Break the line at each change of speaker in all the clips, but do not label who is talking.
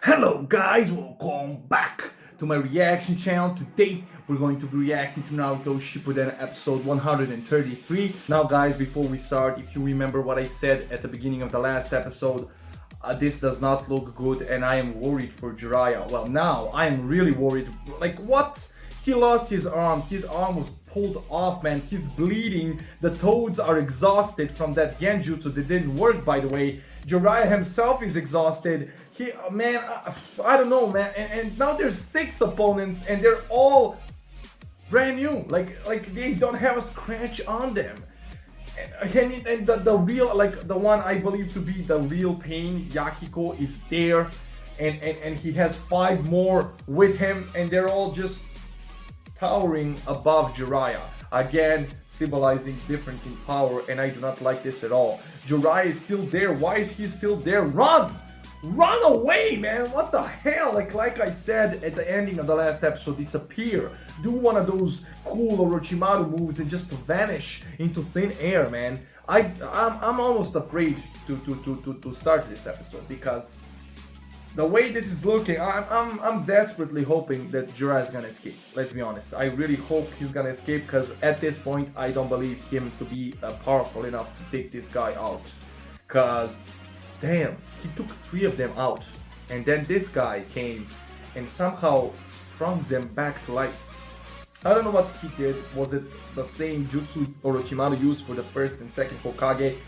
Hello guys, welcome back to my reaction channel. Today we're going to be reacting to Naruto Shippuden episode 133. Now guys, before we start, if you remember what I said at the beginning of the last episode, this does not look good and I am worried for Jiraiya. Well, now I am really worried. Like what? He lost his arm was pulled off, man. He's bleeding, the toads are exhausted from that genjutsu that didn't work, by the way. Jiraiya himself is exhausted. I don't know, man. And now there's 6 opponents and they're all brand new. Like they don't have a scratch on them. And the real, like the one I believe to be the real pain, Yahiko, is there. And he has 5 more with him and they're all just towering above Jiraiya. Again, symbolizing difference in power, and I do not like this at all. Jiraiya is still there. Why is he still there? Run! Run away, man! What the hell? Like I said at the ending of the last episode, disappear. Do one of those cool Orochimaru moves and just vanish into thin air, man. I'm almost afraid to start this episode because the way this is looking, I'm desperately hoping that Jiraiya is gonna escape. Let's be honest. I really hope he's gonna escape because at this point I don't believe him to be powerful enough to take this guy out. Cause damn, he took 3 of them out, and then this guy came and somehow sprung them back to life. I don't know what he did. Was it the same jutsu Orochimaru used for the first and second Hokage?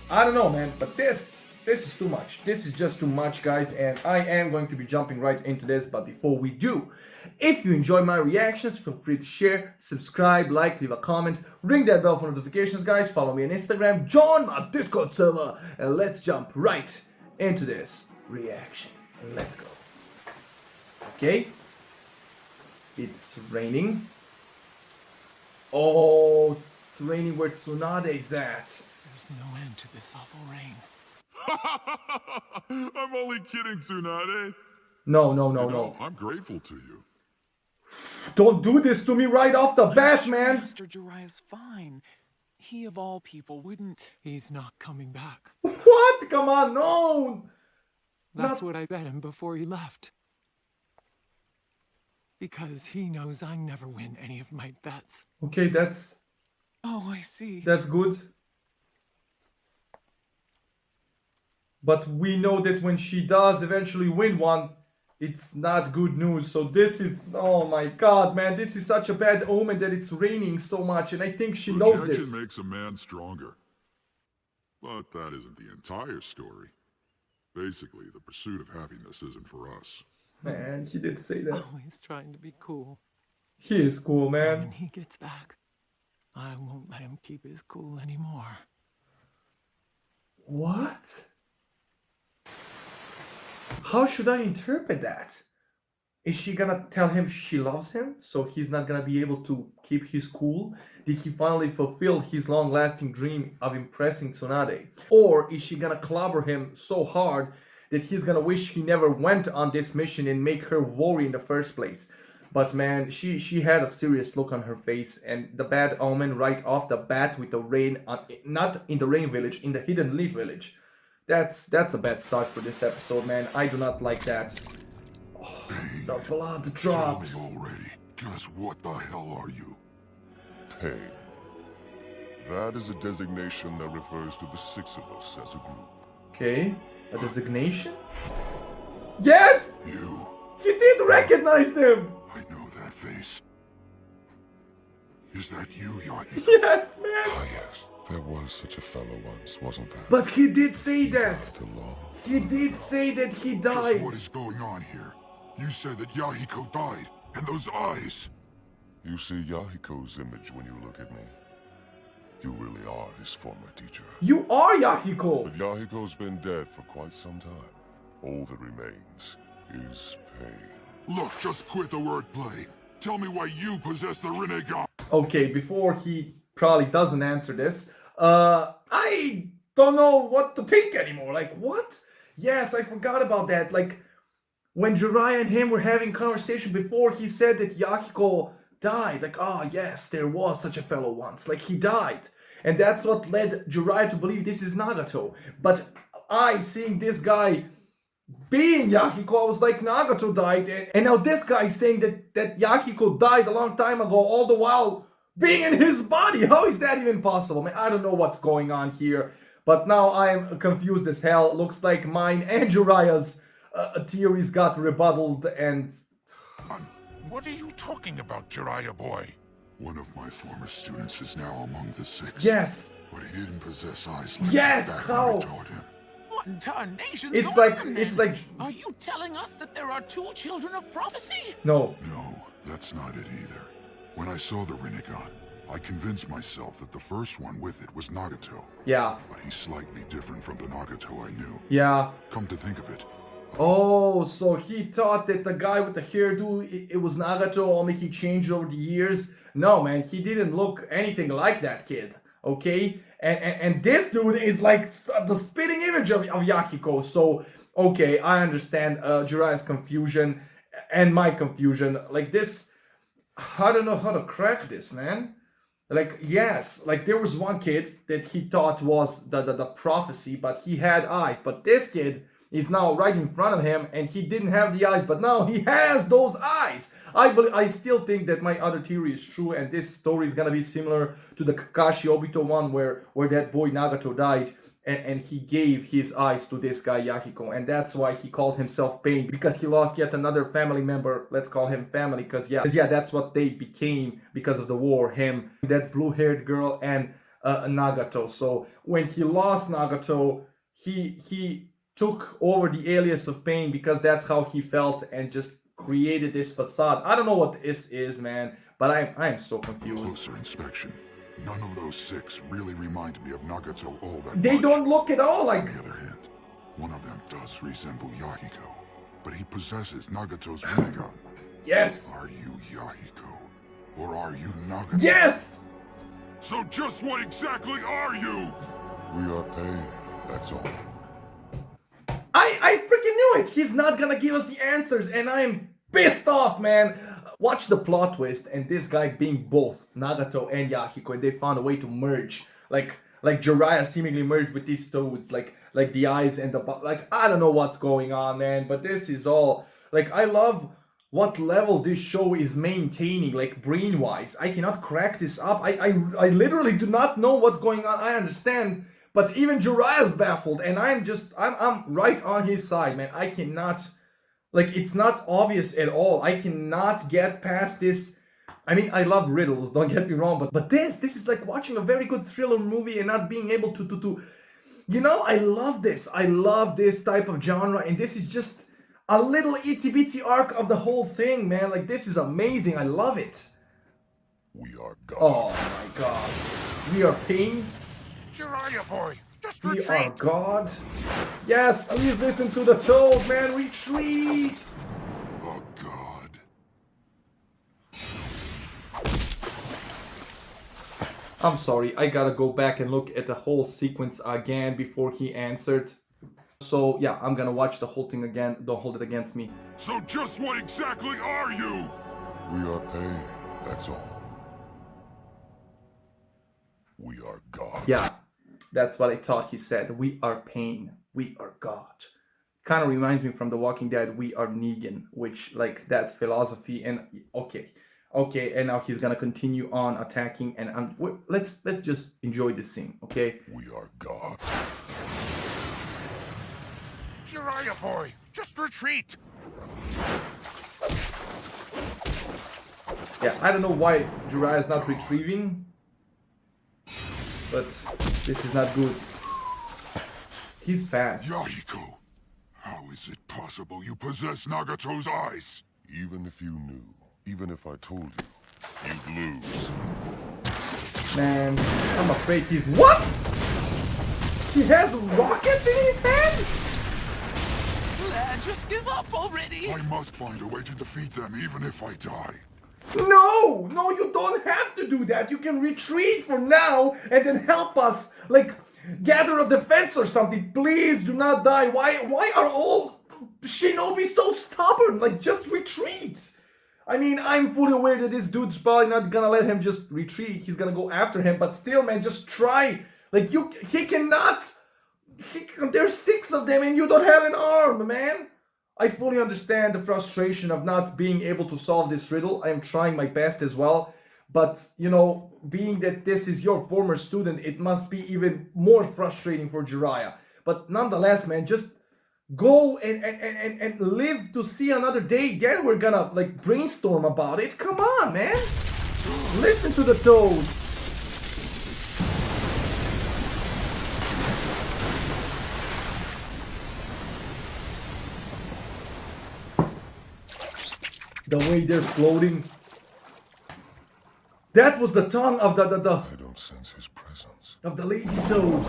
I don't know, man. But this is too much. This is just too much, guys, and I am going to be jumping right into this. But before we do, if you enjoy my reactions, feel free to share, subscribe, like, leave a comment, ring that bell for notifications, guys. Follow me on Instagram, join my Discord server, and let's jump right into this reaction. Let's go. Okay. It's raining. Oh, it's raining where Tsunade is at.
There's no end to this awful rain.
I'm only kidding, Tsunade.
No.
I'm grateful to you.
Don't do this to me right off the bat, man.
Master Jiraiya's fine. He of all people wouldn't. He's not coming back.
What? Come on, no.
That's what I bet him before he left. Because he knows I never win any of my bets.
Okay, that's
I see.
That's good. But we know that when she does eventually win one, it's not good news. So this is, oh my god, man, this is such a bad omen that it's raining so much, and I think she knows this.
Rejection makes a man stronger. But that isn't the entire story. Basically, the pursuit of happiness isn't for us.
Man, he did say that.
Always trying to be cool.
He is cool,
And
man.
when he gets back, I won't let him keep his cool anymore.
What? How should I interpret that? Is she gonna tell him she loves him, so he's not gonna be able to keep his cool? Did he finally fulfill his long-lasting dream of impressing Tsunade? Or is she gonna clobber him so hard that he's gonna wish he never went on this mission and make her worry in the first place? But man, she had a serious look on her face, and the bad omen right off the bat with the rain, not in the rain village, in the hidden leaf village. That's a bad start for this episode, man. I do not like that. Oh, the blood drops.
Tell me already, just what the hell are you?
Pain. That is a designation that refers to the 6 of us as a group.
Okay, a designation? Yes!
You.
He did recognize them!
I know that face. Is that you, Yahiko?
Yes, man!
Ah, yes. There was such a fellow once, wasn't there?
But he did say that!
Too long.
He did say that he
Just
died!
what is going on here? You said that Yahiko died, and those eyes.
You see Yahiko's image when you look at me. You really are his former teacher.
You are Yahiko!
But Yahiko's been dead for quite some time. All that remains is pain.
Look, just quit the wordplay. Tell me why you possess the Rinnegan.
Okay, before he probably doesn't answer this, I don't know what to think anymore. Like, what? Yes, I forgot about that. Like, when Jiraiya and him were having conversation before, he said that Yahiko died. Like, oh yes, there was such a fellow once. Like, he died. And that's what led Jiraiya to believe this is Nagato. But I, seeing this guy being Yahiko, I was like, Nagato died, and now this guy is saying that Yahiko died a long time ago, all the while being in his body. How is that even possible, man? I don't know what's going on here, but now I am confused as hell. Looks like mine and Jiraiya's theories got rebutted, and
What are you talking about, Jiraiya boy?
One of my former students is now among the six.
yes,
But he didn't possess eyes like
Yes,
that
how?
I taught him.
What in tarnation's
it's
going
like,
on,
it's
then?
like,
Are you telling us that there are two children of prophecy?
no,
No, that's not it either. When I saw the Rinnegan, I convinced myself that the first one with it was Nagato.
yeah,
But he's slightly different from the Nagato I knew.
yeah.
Come to think of it,
Oh, so he thought that the guy with the hairdo, it was Nagato, only he changed over the years. No, man, he didn't look anything like that kid, okay? And this dude is like the spitting image of Yahiko. So, okay, I understand Jiraiya's confusion and my confusion. Like this, I don't know how to crack this, man. Like, yes, like there was one kid that he thought was the prophecy, but he had eyes. But this kid is now right in front of him and he didn't have the eyes, but now he has those eyes. I still think that my other theory is true, and this story is gonna be similar to the Kakashi Obito one where that boy Nagato died. And he gave his eyes to this guy Yahiko, and that's why he called himself Pain, because he lost yet another family member. Let's call him family, because yeah, that's what they became because of the war. Him, that blue-haired girl, and Nagato. So when he lost Nagato, he took over the alias of Pain because that's how he felt, and just created this facade. I don't know what this is, man, but I am so confused.
closer inspection. None of those six really remind me of Nagato all that
They
much.
don't look at all
On
like.
the other hand, one of them does resemble Yahiko, but he possesses Nagato's Rinnegan.
Yes,
Are you Yahiko? Or are you Nagato?
yes.
So just what exactly are you?
We are pain, that's all.
I freaking knew it! He's not gonna give us the answers, and I'm pissed off, man! Watch the plot twist, and this guy being both Nagato and Yahiko, and they found a way to merge. Like Jiraiya seemingly merged with these toads, like the eyes and the like, I don't know what's going on, man, but this is all, like, I love what level this show is maintaining, like, brain-wise. I cannot crack this up. I literally do not know what's going on. I understand, but even Jiraiya's baffled, and I'm right on his side, man. I cannot, like, it's not obvious at all. I cannot get past this. I mean, I love riddles, don't get me wrong, but this is like watching a very good thriller movie and not being able to you know, I love this. I love this type of genre, and this is just a little itty bitty arc of the whole thing, man. Like, this is amazing. I love it.
We are God.
Oh my god. We are Pain.
Jiraiya boy, just
We
retreat.
are God. Yes, please listen to the toad, man. Retreat.
Oh God.
I'm sorry, I gotta go back and look at the whole sequence again before he answered. So yeah, I'm gonna watch the whole thing again. Don't hold it against me.
So just what exactly are you?
We are pain, that's all. We are God.
Yeah, that's what I thought he said. We are Pain. We are God. Kind of reminds me from The Walking Dead. We are Negan, which, like, that philosophy. And okay, and now he's gonna continue on attacking. And let's just enjoy this scene, okay?
We are God.
Jiraiya boy, just retreat.
Yeah, I don't know why Jiraiya is not retrieving, but this is not good. He's fast.
Yahiko, how is it possible you possess Nagato's eyes?
Even if you knew, even if I told you, you'd lose.
Man, I'm afraid he's... What? He has rockets in his hand?
Lad, just give up already.
I must find a way to defeat them even if I die.
No, you don't have to do that. You can retreat for now and then help us, like, gather a defense or something. Please do not die. Why are all shinobi so stubborn? Like, just retreat. I mean, I'm fully aware that this dude's probably not gonna let him just retreat. He's gonna go after him, but still, man, just try. Like, he cannot There's 6 of them and you don't have an arm, man. I fully understand the frustration of not being able to solve this riddle. I am trying my best as well. But, you know, being that this is your former student, it must be even more frustrating for Jiraiya. But nonetheless, man, just go and live to see another day. Then we're gonna, like, brainstorm about it. Come on, man. Listen to the toad. The way they're floating. That was the tongue of the
I don't sense his presence.
of the lady toad.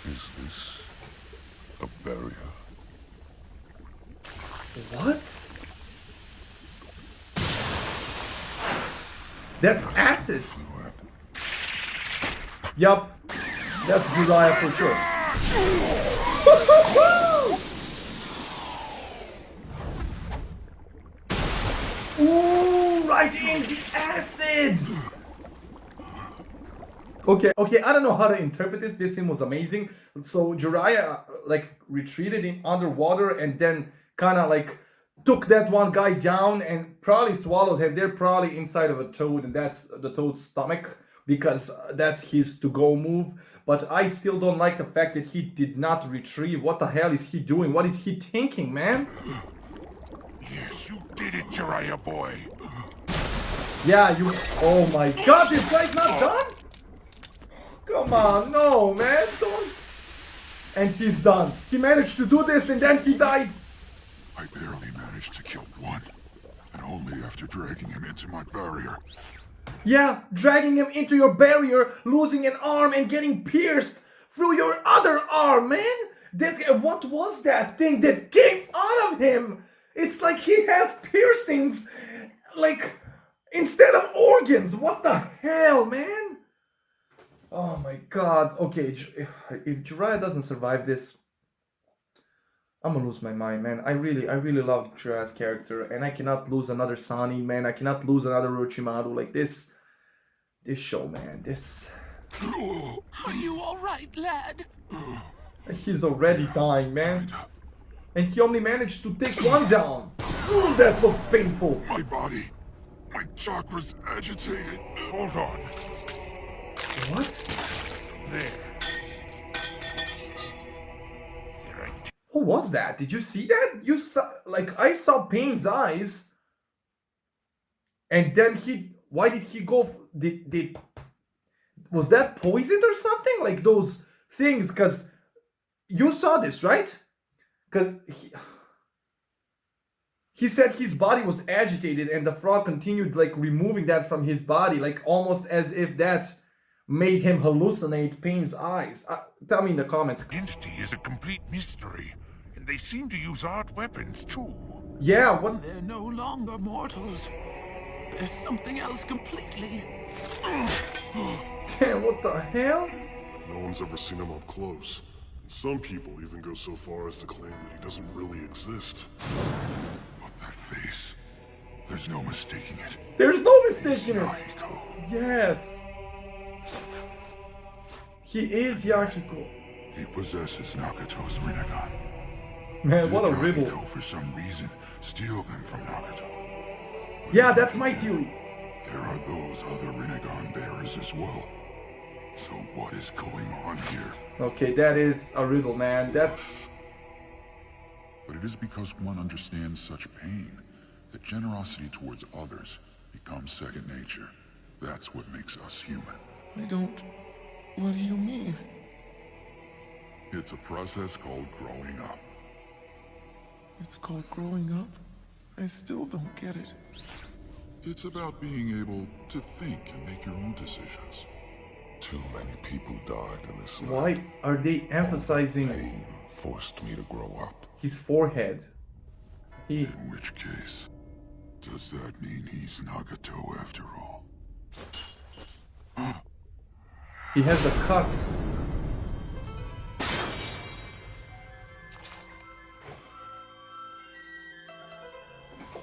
Is this a barrier?
What? That's acid.
Fluid.
Yup. That's Jiraiya for sure. Ooh, right in the acid! Okay, I don't know how to interpret this. This scene was amazing. So Jiraiya like retreated in underwater and then kind of like took that one guy down and probably swallowed him. They're probably inside of a toad, and that's the toad's stomach because that's his to-go move. But I still don't like the fact that he did not retrieve. What the hell is he doing? What is he thinking, man?
Yes, you did it, Jiraiya boy.
Yeah, you... Oh my god, this guy's not done? Come on, no, man, don't... And he's done. He managed to do this and then he died.
I barely managed to kill one, and only after dragging him into my barrier.
Yeah, dragging him into your barrier, losing an arm and getting pierced through your other arm, man. This guy, what was that thing that came out of him? It's like he has piercings, like, instead of organs. What the hell, man? Oh my god. Okay, if Jiraiya doesn't survive this, I'm gonna lose my mind, man. I really love Jiraiya's character, and I cannot lose another Sani, man. I cannot lose another Orochimaru. Like this show, man.
Are you alright, lad?
He's already dying, man. And he only managed to take one down. Ooh, that looks painful.
My body, my chakras agitated.
Hold on.
What?
There. There are
What was that? Did you see that? You saw, like, I saw Pain's eyes. And then why did he go, was that poisoned or something? Like those things, because you saw this, right? Because he said his body was agitated and the frog continued like removing that from his body, like almost as if that made him hallucinate Pain's eyes. Tell me in the comments.
entity is a complete mystery, and they seem to use odd weapons too.
Yeah, what?
They're no longer mortals. There's something else completely.
Damn, what the hell?
No one's ever seen him up close. Some people even go so far as to claim that he doesn't really exist.
But that face, there's no mistaking it.
There's no mistaking it.
Yahiko.
Yes. He is Yahiko.
He possesses Nagato's Rinnegan.
Man, what a
Did
riddle.
Yahiko, for some reason, steal them from Nagato?
Yeah, that's my theory.
There are those other Rinnegan bearers as well. So what is going on here?
Okay, that is a riddle, man. That's...
But it is because one understands such pain that generosity towards others becomes second nature. That's what makes us human.
I don't... What do you mean?
It's a process called growing up.
It's called growing up? I still don't get it.
It's about being able to think and make your own decisions.
Too many people died in this land.
Why are they emphasizing
Pain forced me to grow up.
his forehead?
In which case, does that mean he's Nagato after all?
He has a cut.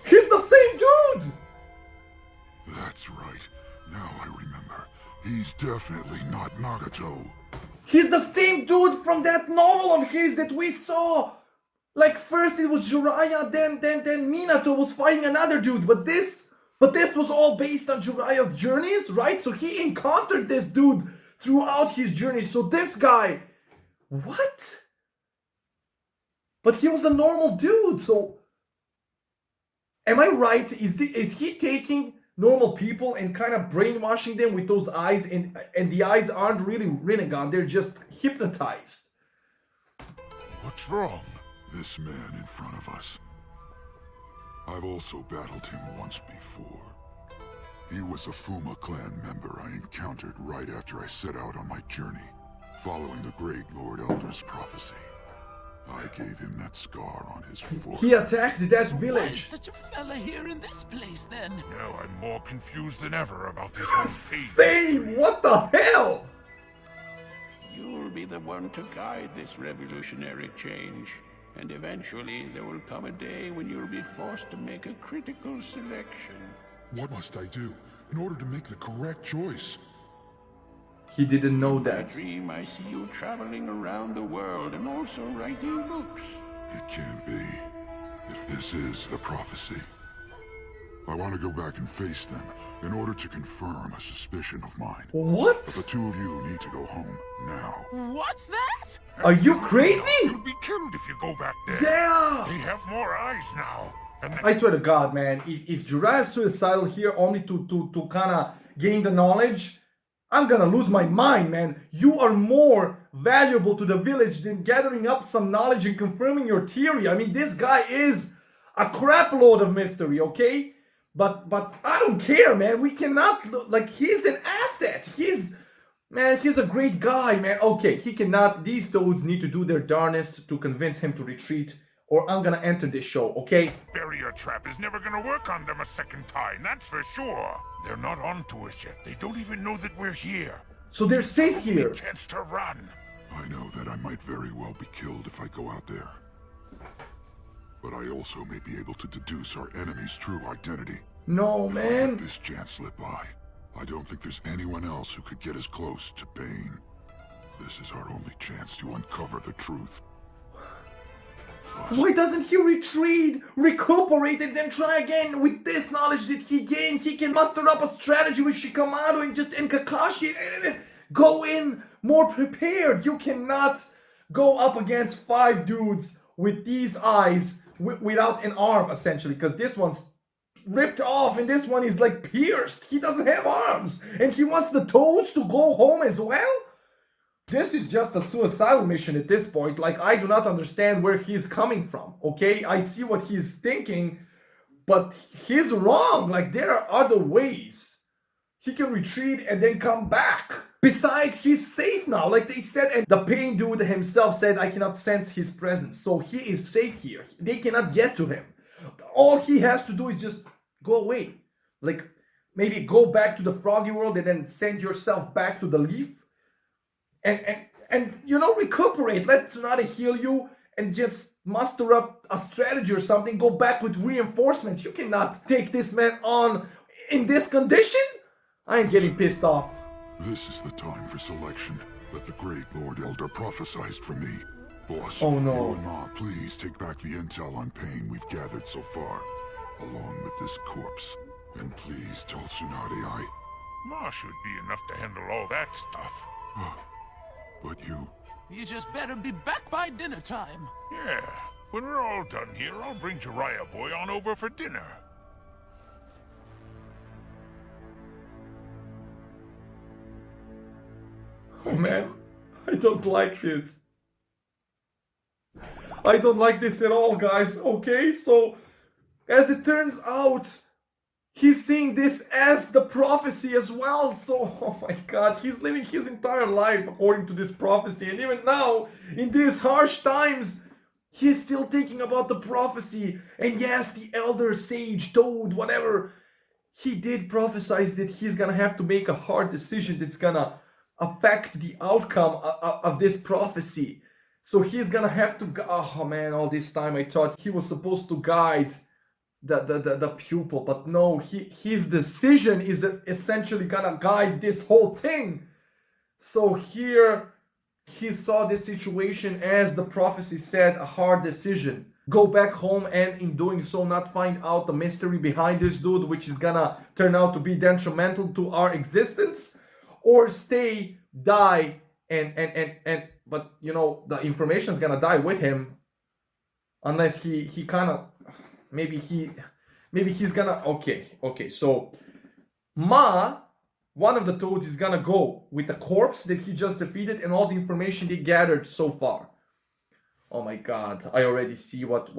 He's the same dude!
That's right. Now definitely not Nagato.
He's the same dude from that novel of his that we saw. Like first it was Jiraiya, then Minato was fighting another dude, but this was all based on Jiraiya's journeys, right? So he encountered this dude throughout his journey. So this guy, what? But he was a normal dude. So am I right? Is he taking normal people and kind of brainwashing them with those eyes, and the eyes aren't really Rinnegan, they're just hypnotized?
What's wrong?
This man in front of us. I've also battled him once before. He was a Fuma clan member I encountered right after I set out on my journey, following the Great Lord Elder's prophecy. I gave him that scar on his forehead.
He attacked that
Why is
village.
such a fella here in this place then?
Now I'm more confused than ever about this whole pain.
Same, what the hell?
You'll be the one to guide this revolutionary change. And eventually, there will come a day when you'll be forced to make a critical selection.
What must I do in order to make the correct choice?
He didn't know
I
that.
dream I see you traveling around the world and also writing books.
It can't be, if this is the prophecy. I want to go back and face them in order to confirm a suspicion of mine.
What?
The two of you need to go home now.
What's that?
Are you crazy?
You'll be killed if you go back there.
Yeah!
They have more eyes now. And
I swear to God, man, if Jiraiya's suicidal here only to kind of gain the knowledge, I'm gonna lose my mind, man. You are more valuable to the village than gathering up some knowledge and confirming your theory. I mean, this guy is a crap load of mystery, okay? But I don't care, man. We cannot, like, he's an asset. He's a great guy, man. Okay, he cannot, these toads need to do their darnest to convince him to retreat, or I'm gonna enter this show, okay?
barrier trap is never gonna work on them a second time, that's for sure. They're not onto us yet. They don't even know that we're here.
So they're safe
Only
here.
chance to run.
I know that I might very well be killed if I go out there. But I also may be able to deduce our enemy's true identity.
No,
If I
man.
let this chance slip by, I don't think there's anyone else who could get as close to Bane. This is our only chance to uncover the truth.
Why doesn't he retreat, recuperate, and then try again? With this knowledge that he gained, he can muster up a strategy with Shikamaru and Kakashi and go in more prepared. You cannot go up against 5 dudes with these eyes without an arm, essentially, because this one's ripped off and this one is like pierced. He doesn't have arms, and he wants the toads to go home as well? This is just a suicidal mission at this point. Like, I do not understand where he's coming from, okay? I see what he's thinking, but he's wrong. Like, there are other ways. He can retreat and then come back. Besides, he's safe now, like they said, and the pain dude himself said, I cannot sense his presence. So he is safe here. They cannot get to him. All he has to do is just go away. Like, maybe go back to the froggy world and then send yourself back to the leaf. And you know, recuperate. Let Tsunade heal you and just muster up a strategy or something. Go back with reinforcements. You cannot take this man on in this condition. I am getting pissed off.
This is the time for selection that the Great Lord Elder prophesied for me. Boss,
Oh, no.
you and Ma, please take back the intel on Pain we've gathered so far, along with this corpse. And please tell Tsunade
Ma should be enough to handle all that stuff.
But you...
You just better be back by dinner time.
Yeah, when we're all done here, I'll bring Jiraiya boy on over for dinner.
Oh man, I don't like this. I don't like this at all, guys. Okay, so as it turns out, he's seeing this as the prophecy as well. So, oh my god, he's living his entire life according to this prophecy. And even now, in these harsh times, he's still thinking about the prophecy. And yes, the elder sage, toad, whatever, he did prophesize that he's gonna have to make a hard decision that's gonna affect the outcome of this prophecy. So he's gonna have to, oh man, all this time I thought he was supposed to guide the pupil, but no, his decision is essentially gonna guide this whole thing. So here he saw this situation as the prophecy said, a hard decision. Go back home and in doing so not find out the mystery behind this dude, which is gonna turn out to be detrimental to our existence, or stay, die, and but you know the information is gonna die with him unless he kind of maybe he's gonna okay so Ma, one of the toads, is gonna go with the corpse that he just defeated and all the information they gathered so far. Oh my god, I already see what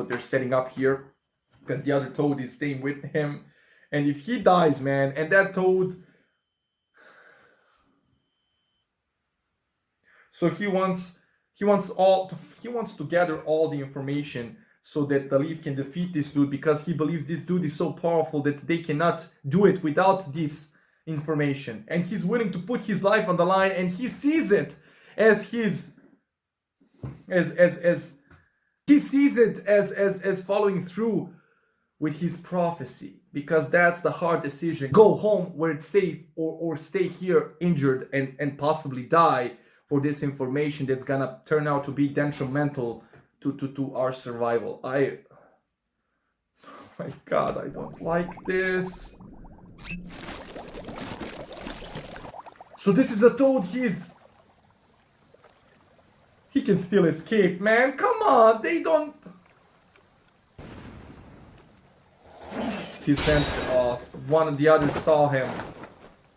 they're setting up here, because the other toad is staying with him, and if he dies, man, and that toad, so he wants to gather all the information so that the Leaf can defeat this dude, because he believes this dude is so powerful that they cannot do it without this information, and he's willing to put his life on the line, and he sees it as his as he sees it as following through with his prophecy, because that's the hard decision: go home where it's safe, or stay here injured and possibly die for this information that's gonna turn out to be detrimental to our survival. Oh my god, I don't like this. So this is a toad, he can still escape, man. Come on, they don't. He sensed us. One of the others saw him.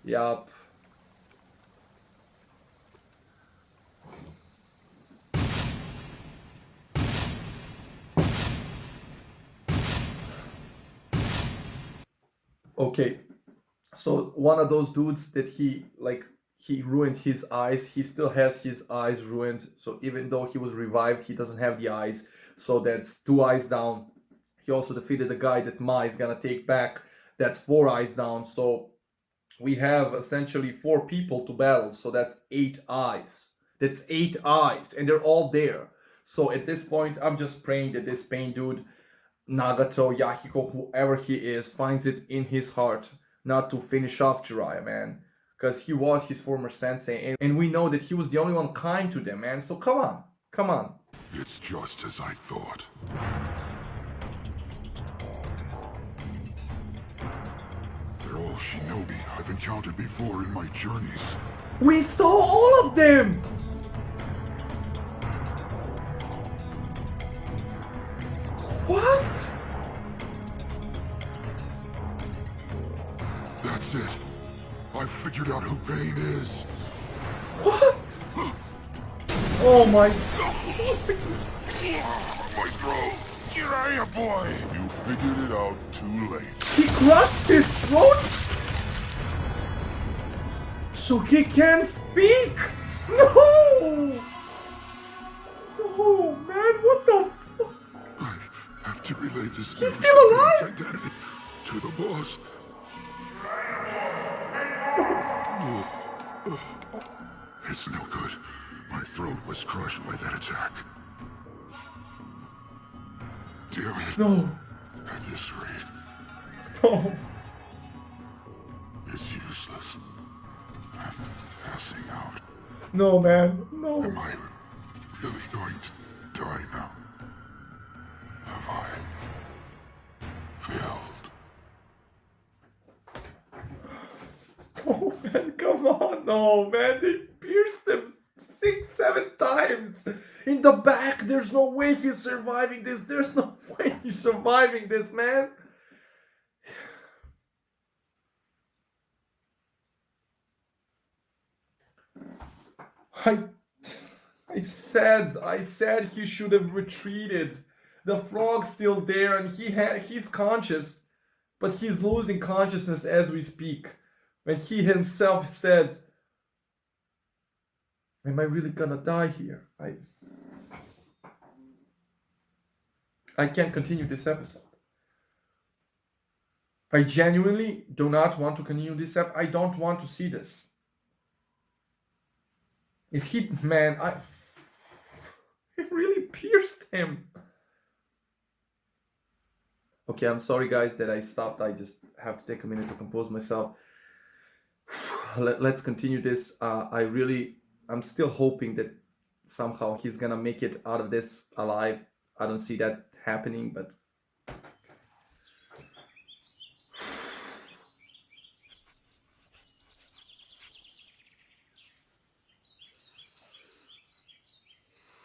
Yup. Okay, so one of those dudes that he ruined his eyes, he still has his eyes ruined. So even though he was revived, he doesn't have the eyes. So that's 2 eyes down. He also defeated the guy that Ma is gonna take back. That's 4 eyes down. So we have essentially 4 people to battle. So that's 8 eyes. That's 8 eyes, and they're all there. So at this point, I'm just praying that this pain dude, Nagato, Yahiko, whoever he is, finds it in his heart not to finish off Jiraiya, man. Because he was his former sensei, and we know that he was the only one kind to them, man. So come on, come on.
It's just as I thought. They're all shinobi I've encountered before in my journeys.
We saw all of them! What?
That's it. I figured out who Pain is.
What? Oh my god.
My throat.
Jiraiya boy!
You figured it out too late.
He crushed his throat? So he can't speak? No! No, man, what the fuck?
I have to relay this
He's still alive?
identity to the boss. It's no good. My throat was crushed by that attack. Damn it.
No.
At this rate,
No.
it's useless. I'm passing out.
No, man. No.
Am I really going to die now? Have I failed?
Oh, man, come on. No, man. They pierced him 6, 7 times. In the back. There's no way he's surviving this. There's no way he's surviving this, man. I said he should have retreated. The frog's still there, and he's conscious, but he's losing consciousness as we speak. When he himself said, "Am I really gonna die here?" I can't continue this episode. I genuinely do not want to continue this episode. I don't want to see this. If he, man, it really pierced him. Okay, I'm sorry guys that I stopped. I just have to take a minute to compose myself. let's continue this. I'm still hoping that somehow he's gonna make it out of this alive. I don't see that happening, but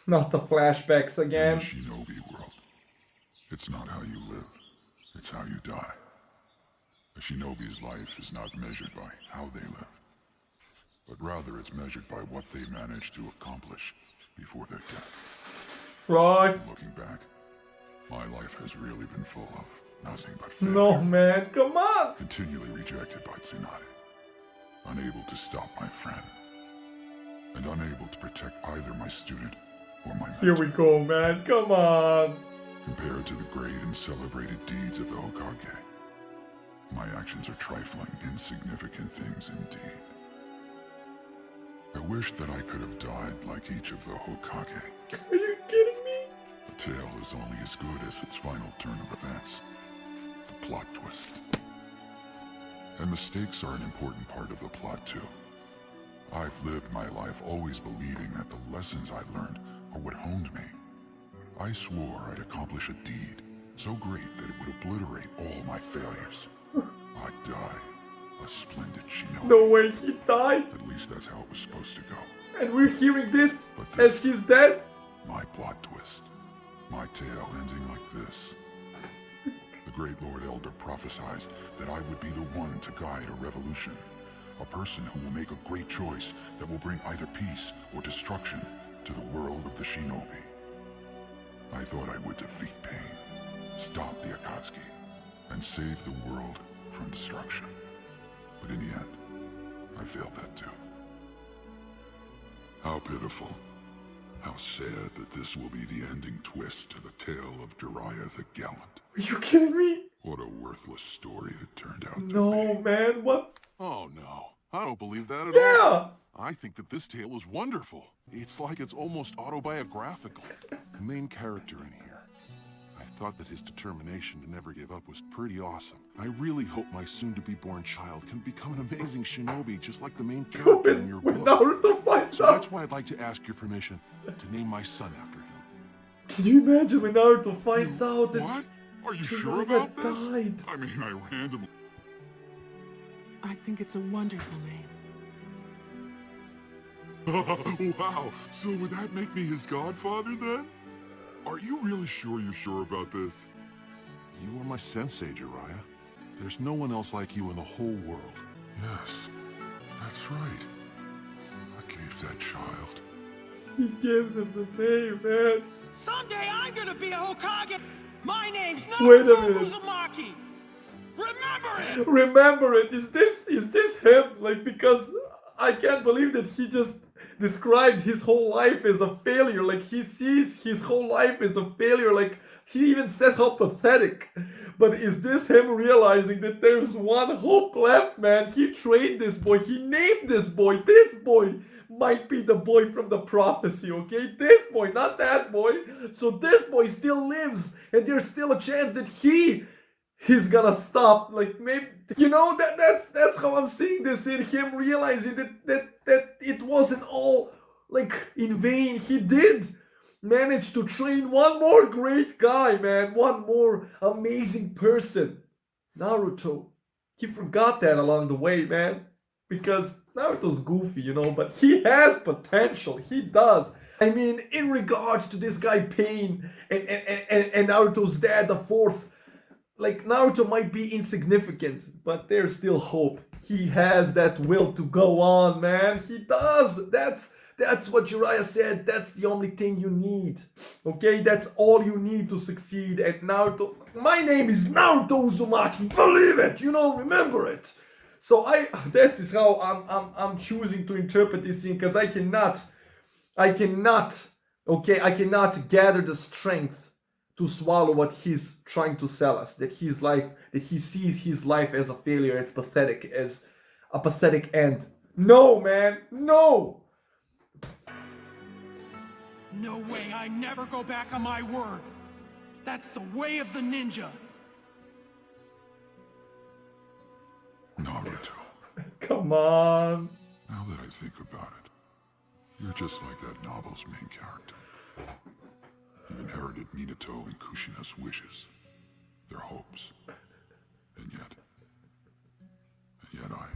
not the flashbacks
In
again.
the shinobi world, it's not how you live, it's how you die. A shinobi's life is not measured by how they live, but rather it's measured by what they managed to accomplish before their death.
Right?
Looking back, my life has really been full of nothing but failure.
No, man, come on!
Continually rejected by Tsunade, unable to stop my friend, and unable to protect either my student or my mentor.
Here we go, man, come on!
Compared to the great and celebrated deeds of the Hokage, my actions are trifling, insignificant things indeed. I wish that I could have died like each of the Hokage.
Are you kidding me?
A tale is only as good as its final turn of events. The plot twist. And mistakes are an important part of the plot too. I've lived my life always believing that the lessons I learned are what honed me. I swore I'd accomplish a deed so great that it would obliterate all my failures. I'd die a splendid shinobi.
No way, he died!
At least that's how it was supposed to go.
And we're hearing this
But
as he's dead?
My plot twist. My tale ending like this. The great Lord Elder prophesies that I would be the one to guide a revolution. A person who will make a great choice that will bring either peace or destruction to the world of the shinobi. I thought I would defeat pain, stop the Akatsuki, and save the world from destruction. But in the end, I failed that too. How pitiful. How sad that this will be the ending twist to the tale of Jiraiya the Gallant.
Are you kidding me?
What a worthless story it turned out to
No,
be.
man, what?
Oh no, I don't believe that at all.
Yeah!
I think that this tale is wonderful. It's like it's almost autobiographical. The main character in here. I thought that his determination to never give up was pretty awesome. I really hope my soon-to-be-born child can become an amazing shinobi just like the main character in your
When
book.
Naruto finds
So
out.
that's why I'd like to ask your permission to name my son after him.
Can you imagine when Naruto finds out that
What? Are you
Jiraiya
sure about this?
died?
I mean, I randomly...
I think it's a wonderful name.
Wow, so would that make me his godfather then? Are you really sure you're sure about this?
You are my sensei, Jiraiya. There's no one else like you in the whole world.
Yes, that's right. I gave that child.
He gives him the name, man.
Someday I'm gonna be a Hokage! My name's
Wait a
Naruto
minute.
Uzumaki! Remember it!
Remember it. Is this him? Like, because I can't believe that he just described his whole life as a failure. Like, he sees his whole life as a failure. Like, he even said how pathetic. But is this him realizing that there's one hope left, man? He trained this boy. He named this boy. This boy might be the boy from the prophecy, okay? This boy, not that boy. So this boy still lives, and there's still a chance that he's gonna stop. Like, maybe, you know, that's how I'm seeing this, in him realizing that it wasn't all like in vain. He did manage to train one more great guy, man, one more amazing person. Naruto, he forgot that along the way, man, because Naruto's goofy, you know, but he has potential. He does. I mean, in regards to this guy Pain and Naruto's dad, the fourth, like, Naruto might be insignificant, but there's still hope. He has that will to go on, man. He does. That's what Jiraiya said. That's the only thing you need. Okay, that's all you need to succeed. And Naruto, my name is Naruto Uzumaki. Believe it, you know, remember it. So this is how I'm choosing to interpret this thing, because I cannot gather the strength to swallow what he's trying to sell us. That he sees his life as a failure, as pathetic, as a pathetic end. No, man, no.
No way, I never go back on my word. That's the way of the ninja.
Naruto.
Come on.
Now that I think about it, you're just like that novel's main character. You inherited Minato and Kushina's wishes, their hopes. And yet I...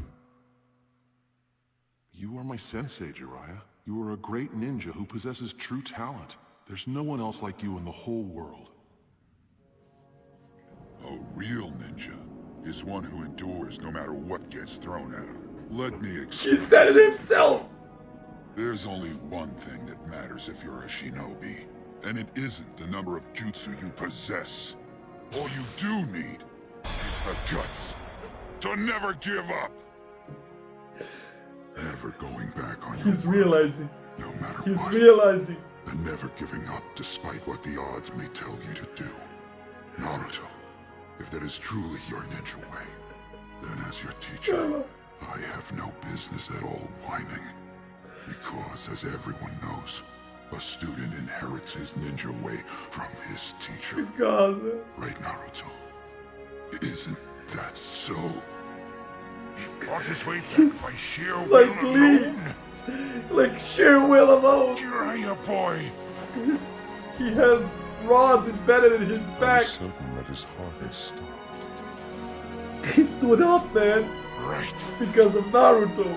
You are my sensei, Jiraiya. You are a great ninja who possesses true talent. There's no one else like you in the whole world.
A real ninja is one who endures no matter what gets thrown at him. Let me
He
explain.
said it himself.
There's only one thing that matters if you're a shinobi, and it isn't the number of jutsu you possess. All you do need is the guts to never give up. Never going back on your
He's
word,
realizing.
no matter
He's
what.
realizing.
And never giving up despite what the odds may tell you to do. Naruto, if that is truly your ninja way, then as your teacher, I have no business at all whining. Because, as everyone knows, a student inherits his ninja way from his teacher.
God, man.
Right, Naruto? Isn't that so?
He fought his way back by sheer will
Like Lee.
alone.
Like sheer will alone.
Jiraiya boy.
He has rods embedded in his
I'm
back.
certain that his heart has stopped.
He stood up, man,
Right.
because of Naruto.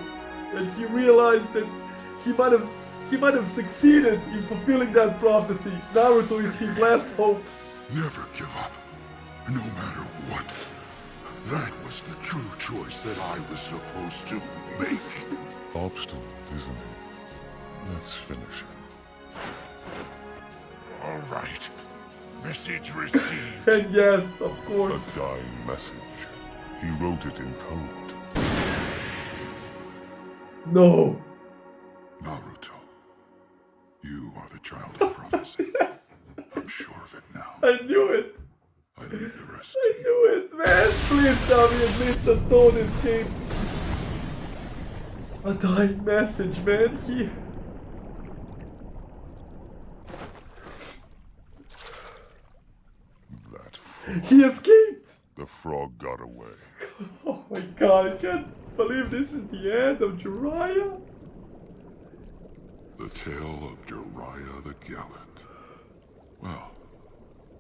And he realized that he might have succeeded in fulfilling that prophecy. Naruto is his last hope.
Never give up, no matter what. That was the true choice that I was supposed to make.
Obstinate, isn't he? Let's finish him.
All right. Message received.
And yes, of course.
A dying message. He wrote it in code.
No.
Naruto, you are the child of prophecy. I'm sure of it now.
I knew it.
I leave the rest
I
to you.
knew it, man. Please tell me at least the tone escaped. A dying message, man.
That frog.
He escaped.
The frog got away.
Oh my god, I can't believe this is the end of Jiraiya.
The tale of Jiraiya the Gallant. Well,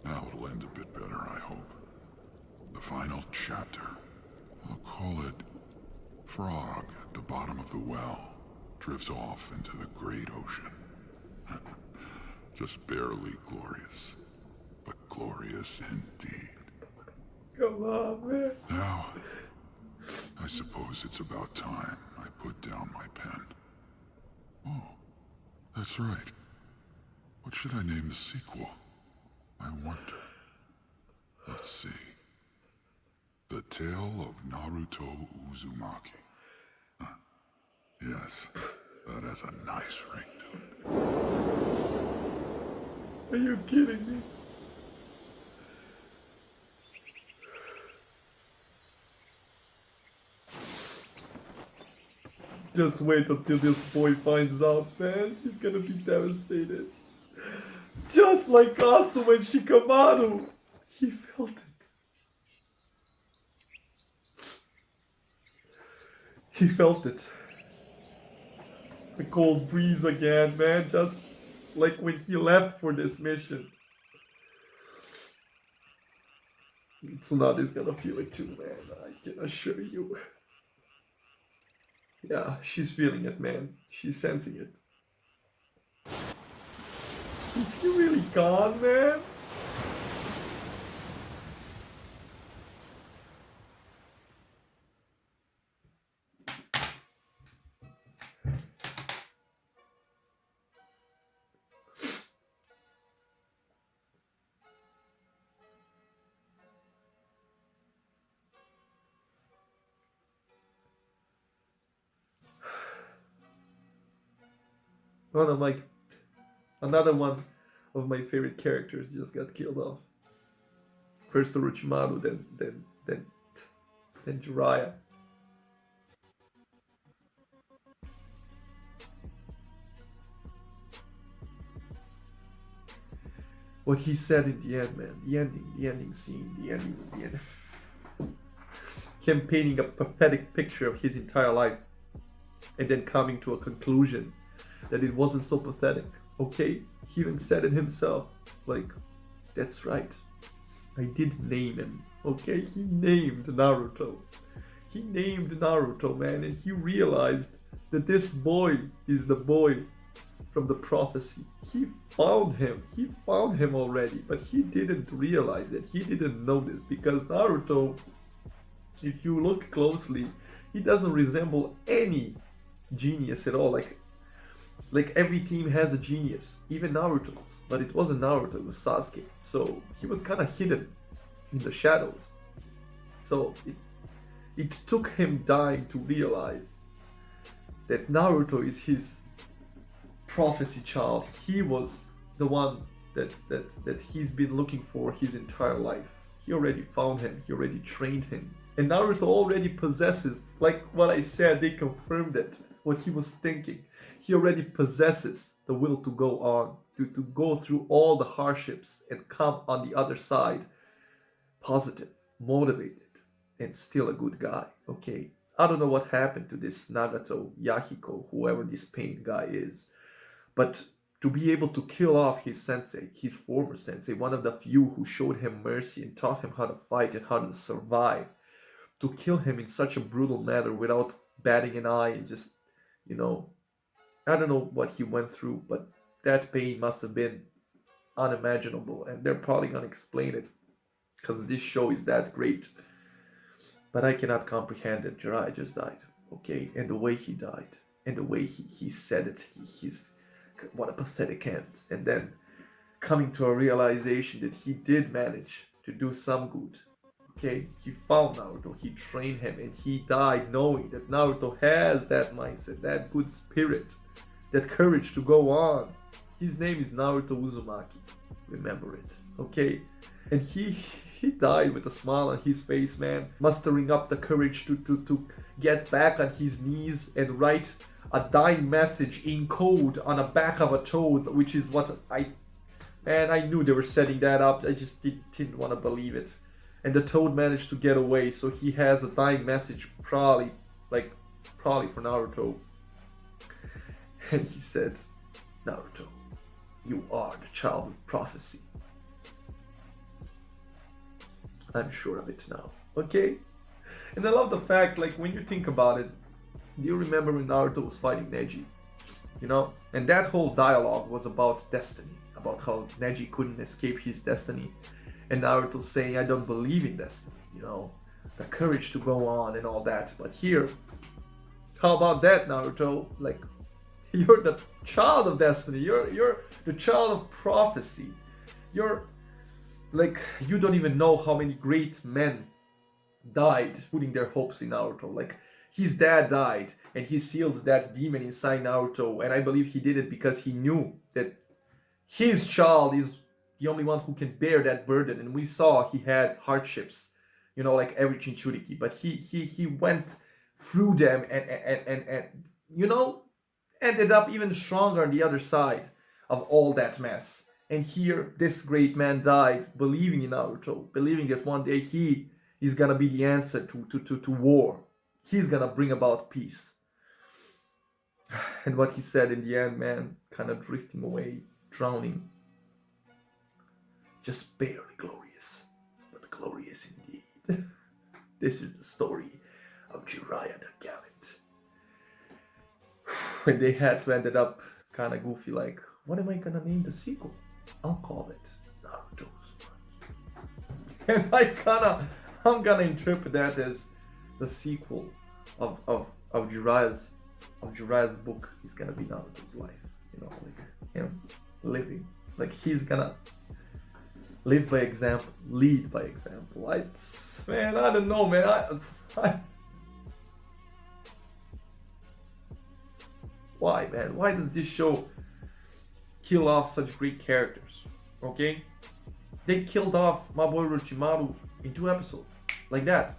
now it'll end a bit better, I hope. The final chapter. I'll call it Frog at the bottom of the well drifts off into the great ocean. Just barely glorious, but glorious indeed.
Come on, man.
Now, I suppose it's about time I put down my pen. Oh, that's right. What should I name the sequel? I wonder. Let's see. The Tale of Naruto Uzumaki. Huh. Yes, that has a nice ring to it.
Are you kidding me? Just wait until this boy finds out, man. He's gonna be devastated. Just like Asuma and Shikamaru. He felt it. He felt it. The cold breeze again, man. Just like when he left for this mission. Tsunade's gonna feel it too, man. I can assure you. Yeah, she's feeling it, man. She's sensing it. Is he really gone, man? Another one of my favorite characters just got killed off. First Orochimaru, then Jiraiya. What he said in the end, man. The ending scene, the ending. campaigning a pathetic picture of his entire life and then coming to a conclusion that it wasn't so pathetic, okay? He even said it himself, like, that's right, I did name him, okay? He named Naruto. He named Naruto, man, and he realized that this boy is the boy from the prophecy. He found him already, but he didn't realize it. He didn't know this because Naruto, if you look closely, he doesn't resemble any genius at all. Like every team has a genius, even Naruto's, but it wasn't Naruto, it was Sasuke. So he was kind of hidden in the shadows. So it took him time to realize that Naruto is his prophecy child. He was the one that he's been looking for his entire life. He already found him, he already trained him. And Naruto already possesses, like what I said, they confirmed it, what he was thinking. He already possesses the will to go on, to go through all the hardships and come on the other side positive, motivated, and still a good guy, okay? I don't know what happened to this Nagato, Yahiko, whoever this pain guy is, but to be able to kill off his sensei, his former sensei, one of the few who showed him mercy and taught him how to fight and how to survive, to kill him in such a brutal manner without batting an eye and just, you know, I don't know what he went through, but that pain must have been unimaginable, and they're probably gonna explain it because this show is that great. But I cannot comprehend that Jiraiya just died, okay? And the way he died, and the way he said it, he's what a pathetic end. And then coming to a realization that he did manage to do some good, okay? He found Naruto, he trained him, and he died knowing that Naruto has that mindset, that good spirit, that courage to go on. His name is Naruto Uzumaki, remember it, okay? And he died with a smile on his face, man, mustering up the courage to get back on his knees and write a dying message in code on the back of a toad, which is what I knew they were setting that up. I just didn't want to believe it. And the toad managed to get away, so he has a dying message, probably for Naruto. And he said, Naruto, you are the child of prophecy. I'm sure of it now, okay? And I love the fact, like, when you think about it, do you remember when Naruto was fighting Neji? You know? And that whole dialogue was about destiny, about how Neji couldn't escape his destiny. And Naruto saying, I don't believe in destiny, you know? The courage to go on and all that. But here, how about that, Naruto? Like, you're the child of destiny. You're the child of prophecy. You're, like, you don't even know how many great men died putting their hopes in Naruto. Like, his dad died and he sealed that demon inside Naruto, and I believe he did it because he knew that his child is the only one who can bear that burden. And we saw he had hardships, you know, like every Jinchuriki, but he went through them and you know, ended up even stronger on the other side of all that mess. And here, this great man died believing in Naruto, believing that one day he is gonna be the answer to war. He's gonna bring about peace. And what he said in the end, man, kind of drifting away, drowning. Just barely glorious, but glorious indeed. This is the story of Jiraiya the Gallant. When they had to end it up kind of goofy, like, what am I gonna name the sequel? I'll call it Naruto Uzumaki. And I'm gonna interpret that as the sequel of Jiraiya's book is gonna be Naruto's life. You know, like him living, like he's gonna live by example, lead by example. I don't know, man. Why, man? Why does this show kill off such great characters? Okay, they killed off my boy Orochimaru in 2 episodes, like that.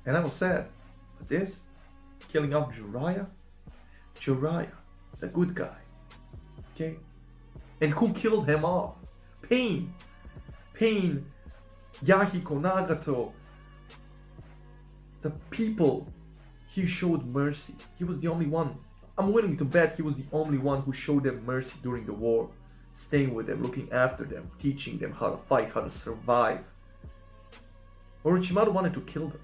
And I was sad. But this, killing off Jiraiya, the good guy. Okay? And who killed him off? Pain Pain, Yahiko, Nagato, the people, he showed mercy. He was the only one. I'm willing to bet he was the only one who showed them mercy during the war, staying with them, looking after them, teaching them how to fight, how to survive. Orochimaru wanted to kill them.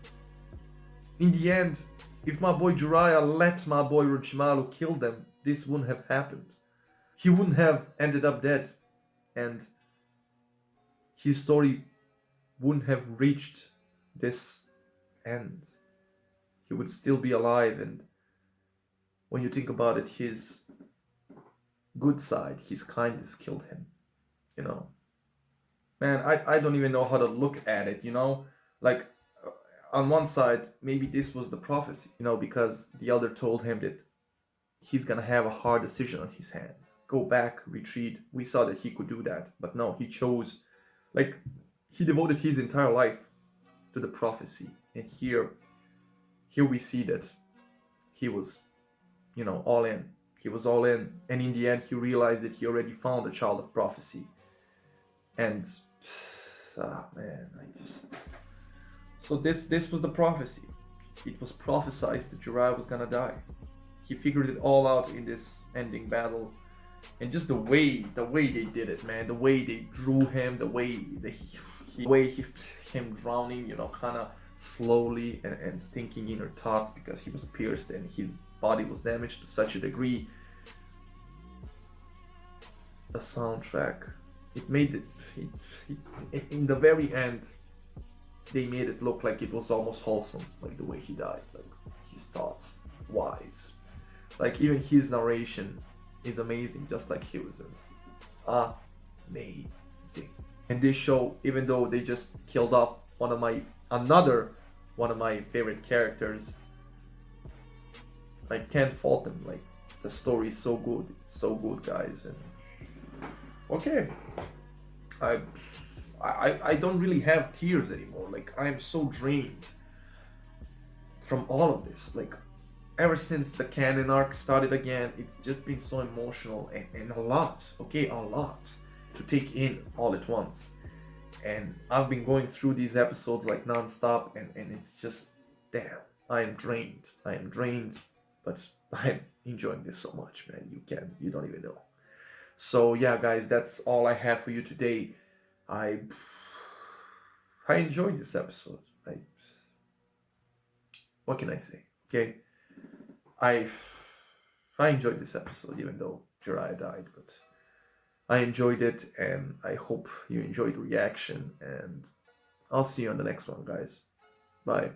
In the end, if my boy Jiraiya let my boy Orochimaru kill them, this wouldn't have happened. He wouldn't have ended up dead, and his story wouldn't have reached this end. He would still be alive, and when you think about it, his good side, his kindness killed him. You know, man, I don't even know how to look at it, you know? Like, on one side, maybe this was the prophecy, you know, because the elder told him that he's gonna have a hard decision on his hands. Go back, retreat. We saw that he could do that, but no, he chose, like, he devoted his entire life to the prophecy. And here we see that he was, you know, all in. He was all in, and in the end, he realized that he already found a child of prophecy. And, man, so this was the prophecy. It was prophesied that Jiraiya was gonna die. He figured it all out in this ending battle, and just the way they did it, man. The way they drew him, the way him drowning, you know, kind of slowly and thinking inner thoughts because he was pierced and his body was damaged to such a degree. The soundtrack, it made it in the very end. They made it look like it was almost wholesome, like the way he died, like his thoughts, wise. Like even his narration is amazing, just like Hiruzen's. Amazing. And this show, even though they just killed off another one of my favorite characters, I can't fault them. Like the story is so good, it's so good, guys. And okay, I don't really have tears anymore. Like I am so drained from all of this. Like ever since the canon arc started again, it's just been so emotional and a lot, okay, a lot to take in all at once. And I've been going through these episodes like non-stop, and it's just, damn, I am drained, but I'm enjoying this so much, man. You don't even know. So yeah, guys, that's all I have for you today. I enjoyed this episode. What can I say? Okay, I enjoyed this episode, even though Jiraiya died, but I enjoyed it, and I hope you enjoyed the reaction, and I'll see you on the next one, guys. Bye.